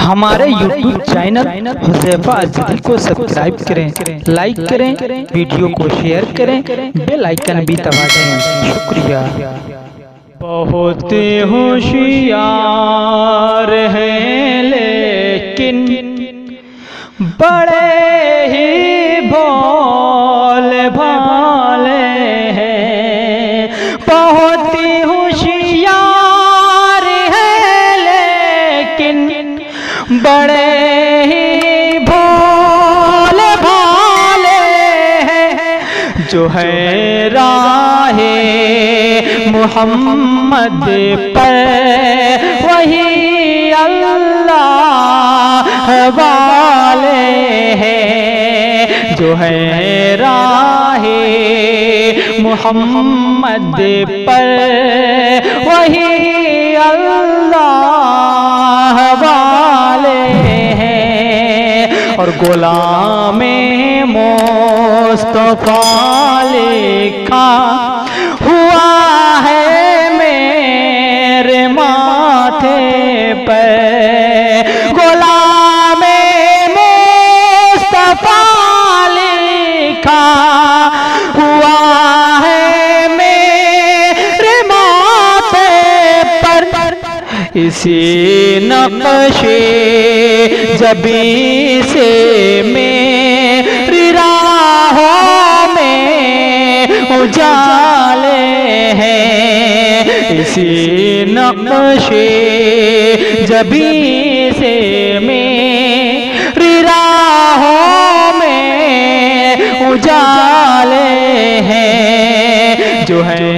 ہمارے YouTube channel Huzaifa Azhari کو subscribe کریں، لائک کریں، ویڈیو کو شیئر کریں، بیل آئیکن بھی دبا دیں۔ شکریہ۔ بہت ہوشیار ہیں لیکن بڑے ہی بھولے بھالے ہیں، بہت ہوشیار ہیں لیکن بڑے ہی بھولے بھالے ہیں، جو ہے راہ محمد پر وہی اللہ والے ہیں، جو ہے راہ محمد پر وہی اللہ والے ہیں، اور غلام مصطفیٰ لکھا ہوا ہے میرے ماتھے پر، غلام مصطفیٰ لکھا ہوا ہے میرے ماتھے پر، اسی نقش جبیں سے میری راہوں میں اجالے ہیں، اسی نقش جبیں سے میری راہوں میں اجالے ہیں، جو ہے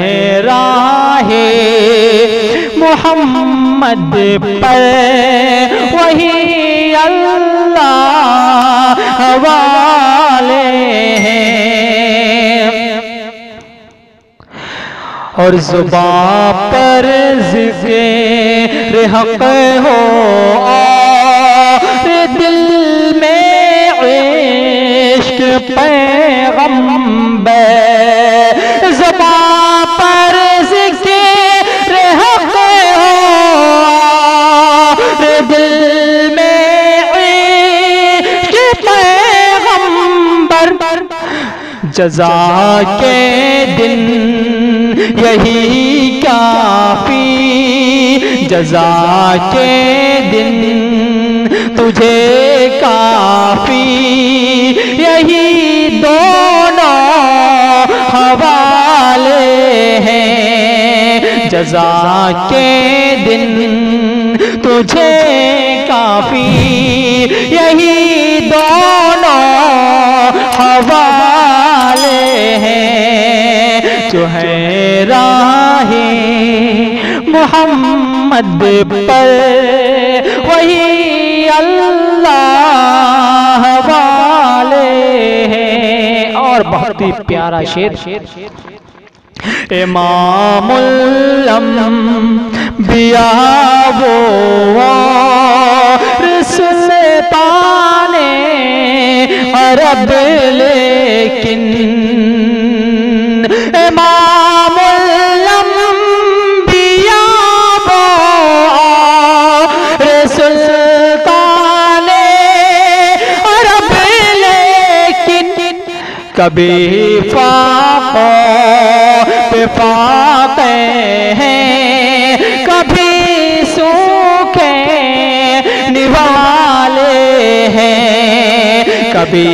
راہ محمد پر وہی اللہ والے ہیں، اور زبان پر ذکر حق ہو اور دل میں عشق پیغمبر، زبان پر ذکر حق ہو اور دل میں عشق پیغمبر، جزا کے دن یہی کافی، جزا کے دن تجھے کافی، یہی دونوں حوالے ہیں، جزا کے دن تجھے کافی، یہی دونوں حوالے ہیں، جو ہے راہ محمد پر وہی اللہ والے ہیں۔ اور بہت ہی پیارا شعر، امام الانبیاء وہ سلطان عرب، لیکن امام الانبیاء وہ سلطان عرب، لیکن کبھی فاقوں پہ فاقے ہیں، کبھی سوکھے نوالے ہیں، کبھی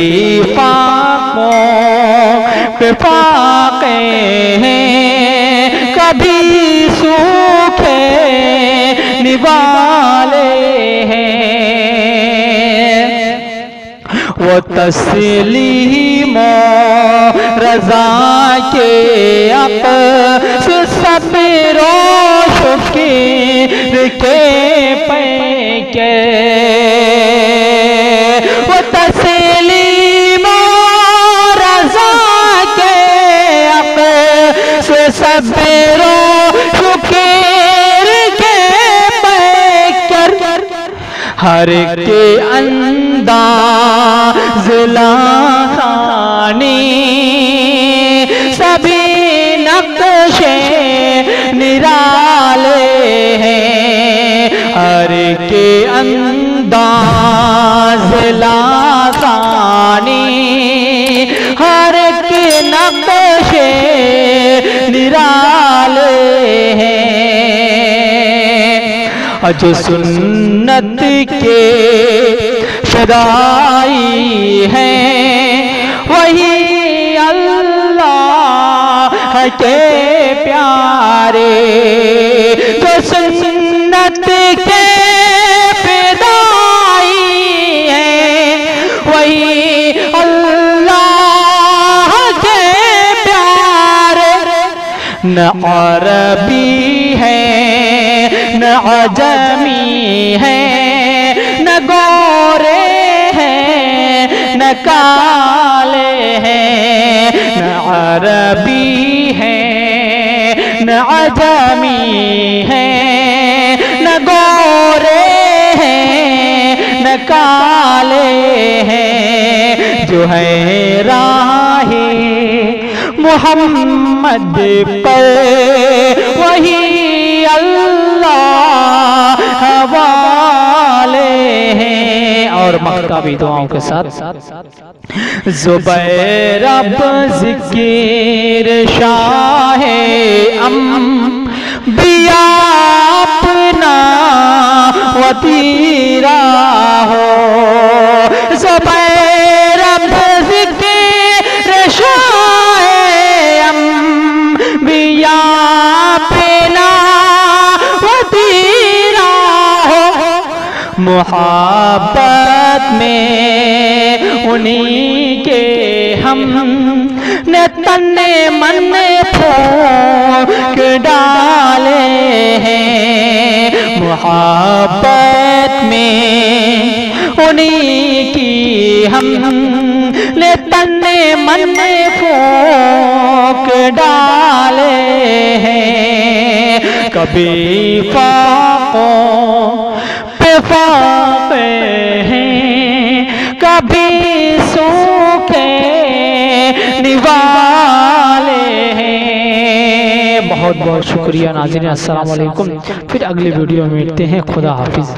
فاقوں پہ فاقے ہیں، کبھی سوکھے نوالے ہیں، وہ تسلیم و رضا کے عکس صبر و شکر کے پیکے، وہ تسلیم و رضا کے عکس صبر و شکر کے پیکر، ہر ایک انداز لاسانی، سبھی نقشے نرالے ہیں، ہر ایک کے انداز لاسانی، ہر کے نقش نرالے ہیں، جو سنت کے فدائی ہیں، وہی اللہ کے پیارے، جو سنت کے فدائی ہیں، وہی اللہ کے پیارے، نہ عربی ہے نہ عجمی ہے، نہ گورے ہیں نہ کالے ہیں، نہ عربی ہے نہ عجمی ہے، نہ گورے ہیں نہ کالے ہیں، جو ہے راہ محمد پر وہی اللہ والے ہیں۔ اور مکتبی دعاؤں کے ساتھ زبیر اب ذکر شاہ انبیاء اپنا وطیرہ ہو، زبیر اب ذکر شاہ انبیاء اپنا وطیرہ ہو، محبت میں انہی کے ہم نے تن من پھونک ڈالے ہیں، محبت میں انہی کی ہم نے تن من پھونک ڈالے ہیں، کبھی فاقوں پہ فاقے ہیں، کبھی سوکھے نوالے ہیں۔ بہت بہت شکریہ ناظرین، السلام علیکم، پھر اگلے ویڈیو میں ملتے ہیں، خدا حافظ۔